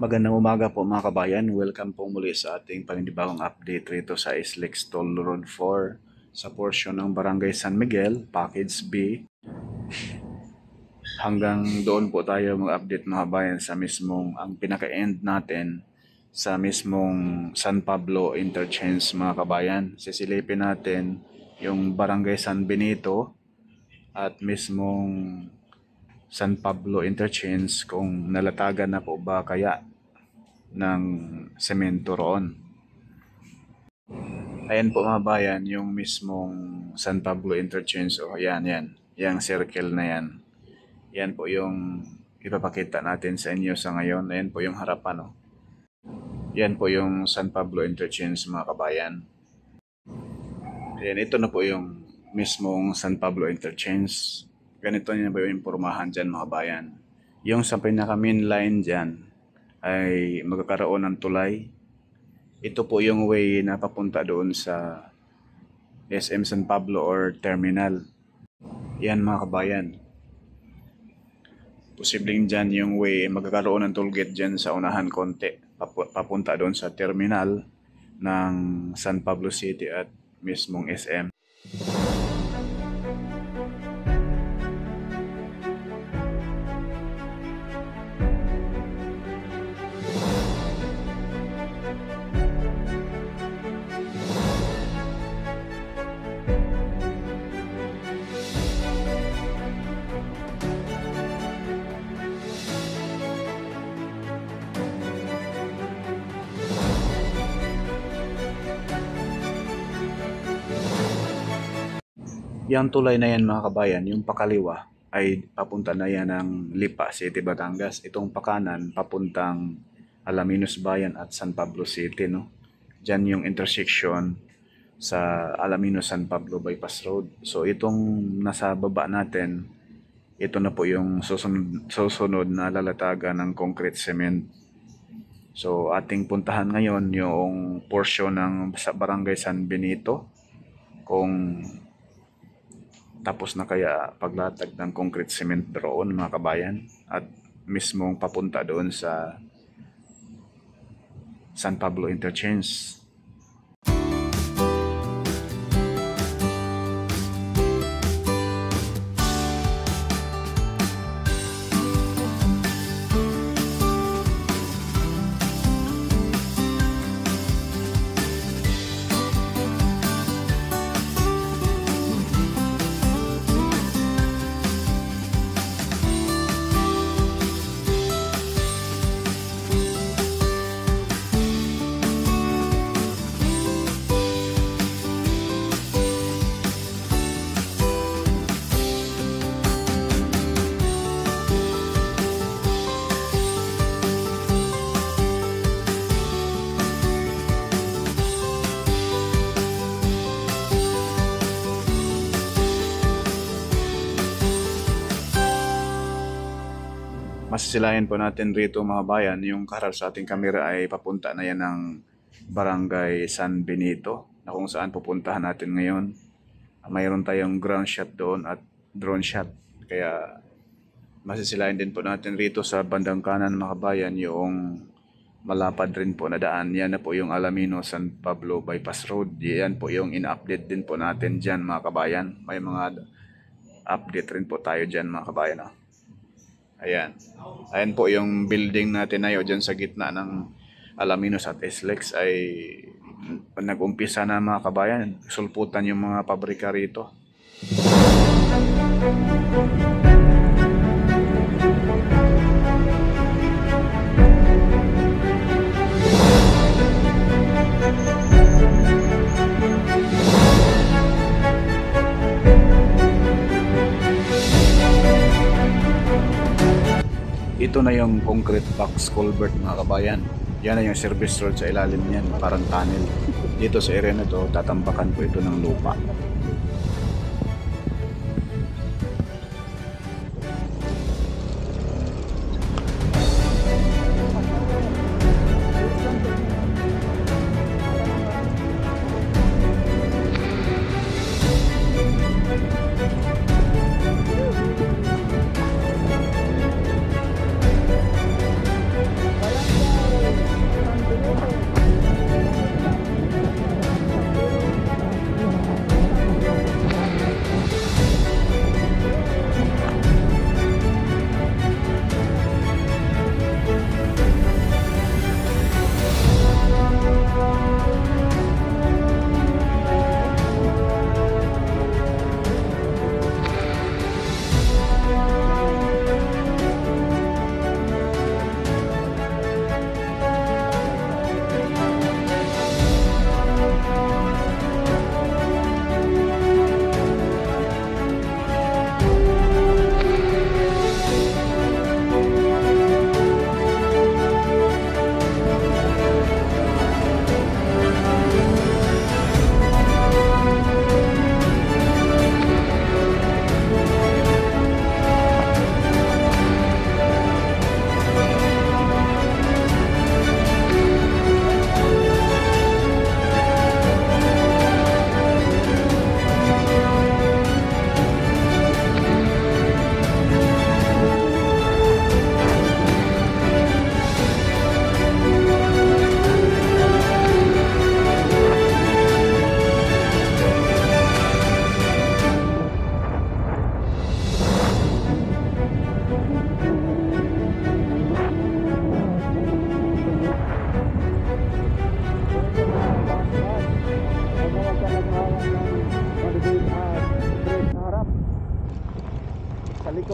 Magandang umaga po mga kabayan. Welcome po muli sa ating panibagong update rito sa Islex Toll Road 4 sa portion ng Barangay San Miguel, Package B. Hanggang doon po tayo mag-update mga kabayan sa mismong ang pinaka-end natin sa mismong San Pablo Interchange mga kabayan. Sisilipin natin yung Barangay San Benito at mismong San Pablo Interchange kung nalatagan na po ba kaya ng semento roon. Ayan po mga bayan, yung mismong San Pablo Interchange. O yan, yung circle na yan. Yan po yung ipapakita natin sa inyo sa ngayon. Ayan po yung harapan. O. Yan po yung San Pablo Interchange mga kabayan. Ayan, ito na po yung mismong San Pablo Interchange. Ganito niya po yung impormahan dyan mga bayan. Yung sa pinaka main line dyan ay magkakaroon ng tulay. Ito po yung way na papunta doon sa SM San Pablo or terminal. Yan mga kabayan. Posibleng dyan yung way magkakaroon ng tollgate dyan sa unahan konti. Papunta doon sa terminal ng San Pablo City at mismong SM. Yang tulay na yan mga kabayan, yung pakaliwa ay papunta na yan ng Lipa City, Batangas. Itong pakanan papuntang Alaminos Bayan at San Pablo City. No? Diyan yung intersection sa Alaminos San Pablo Bypass Road. So itong nasa baba natin, ito na po yung susunod na lalatagan ng concrete cement. So ating puntahan ngayon yung portion ng Barangay San Benito. Kung tapos na kaya paglatag ng concrete cement doon mga kabayan at mismong papunta doon sa San Pablo Interchange. Masisilayan po natin rito mga bayan, yung kaharap sa ating kamera ay papunta na yan ng Barangay San Benito na kung saan pupuntahan natin ngayon. Mayroon tayong ground shot doon at drone shot. Kaya masisilayan din po natin rito sa bandang kanan mga bayan yung malapad rin po na daan. Yan na po yung Alaminos San Pablo Bypass Road. Yan po yung in-update din po natin dyan mga kabayan. May mga update rin po tayo dyan mga kabayan. Oh. Ayan. Ayan po yung building natin na yun dyan sa gitna ng Alaminos at Islex ay nag-umpisa na mga kabayan. Sulputan yung mga pabrika rito. Ito na yung concrete box culvert mga kabayan. Yan na yung service road sa ilalim niyan, parang tunnel. Dito sa area na to, tatambakan po ito ng lupa.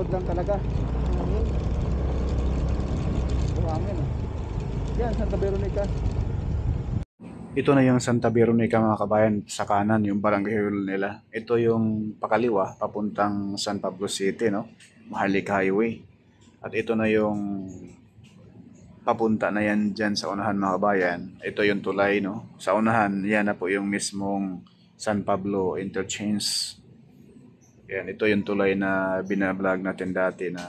likod lang talaga. Buhangin oh. Yan, Santa Veronica. Ito na yung Santa Veronica mga kabayan, sa kanan yung barangay hall nila. Ito yung pakaliwa papuntang San Pablo City, no? Maharlika Highway. At ito na yung papunta na yan dyan sa unahan mga kabayan. Ito yung tulay, no? Sa unahan, yan na po yung mismong San Pablo Interchange. Yan, ito yung tulay na binablog natin dati na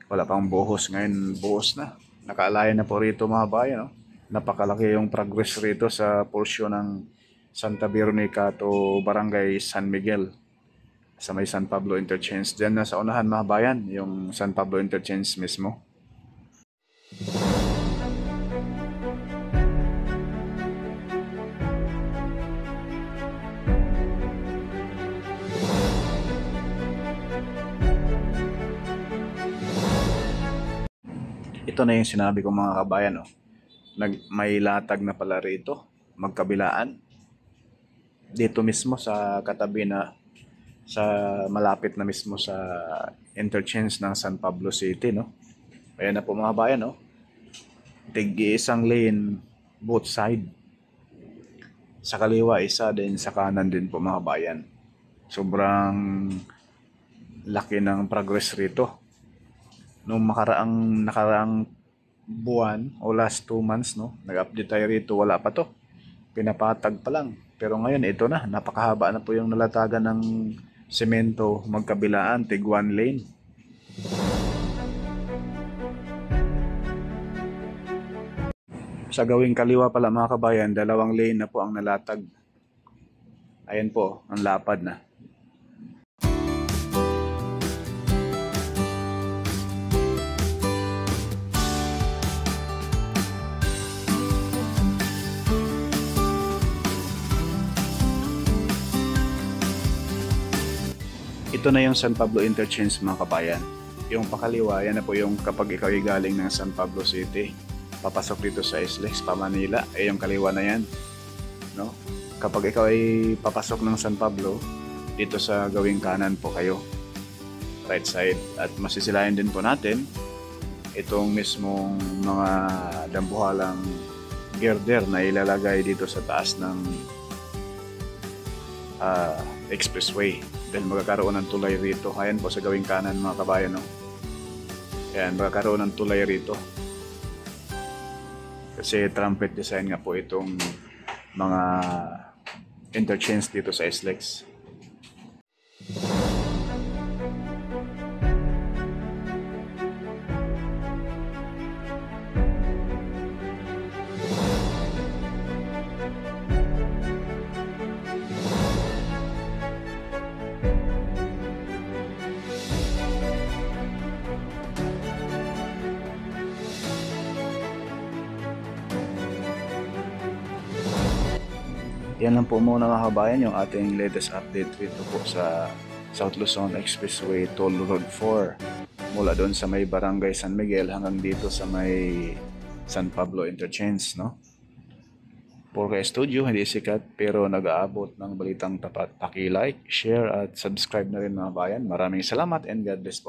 wala pang buhos. Ngayon, buhos na. Nakaalayan na po rito mga kabayan, no? Napakalaki yung progress rito sa porsyon ng Santa Veronica to Barangay San Miguel sa may San Pablo Interchange. Diyan na sa unahan mga bayan, yung San Pablo Interchange mismo. Ito na yung sinabi ko mga kabayan, oh. May latag na pala rito, magkabilaan. Dito mismo sa katabi na, sa malapit na mismo sa interchange ng San Pablo City, no? Ayan na po mga bayan, no? Tig-isang lane, both side. Sa kaliwa, isa din, sa kanan din po mga bayan. Sobrang laki ng progress rito. Nung nakaraang buwan o last 2 months, no, nag-update tayo rito, wala pa to, pinapatag pa lang, pero ngayon ito na, napakahaba na po yung nalatagan ng semento, magkabilaan, tig 1 lane. Sa gawing kaliwa pala mga kabayan, 2 lane na po ang nalatag. Ayan po, ang lapad na. Ito na yung San Pablo Interchange mga kabayan. Yung pakaliwa, yan na po yung kapag ikaw ay galing ng San Pablo City, papasok dito sa SLEX, pa Manila, yung kaliwa na yan. No? Kapag ikaw ay papasok ng San Pablo, dito sa gawing kanan po kayo, right side. At masisilayan din po natin itong mismong mga dambuhalang girder na ilalagay dito sa taas ng expressway. Dahil magkakaroon ng tulay rito. Ayan po sa gawing kanan mga kabayan, no? Ayan, magkakaroon ng tulay rito. Kasi trumpet design nga po itong mga interchange dito sa SLEX. Yan lang po muna mga kabayan yung ating latest update dito po sa South Luzon Expressway Toll Road 4 mula doon sa may Barangay San Miguel hanggang dito sa may San Pablo Interchange, no? Porca Studio, hindi sikat pero nag-aabot ng balitang tapat. Paki-like, share at subscribe na rin mga bayan. Maraming salamat and God bless po.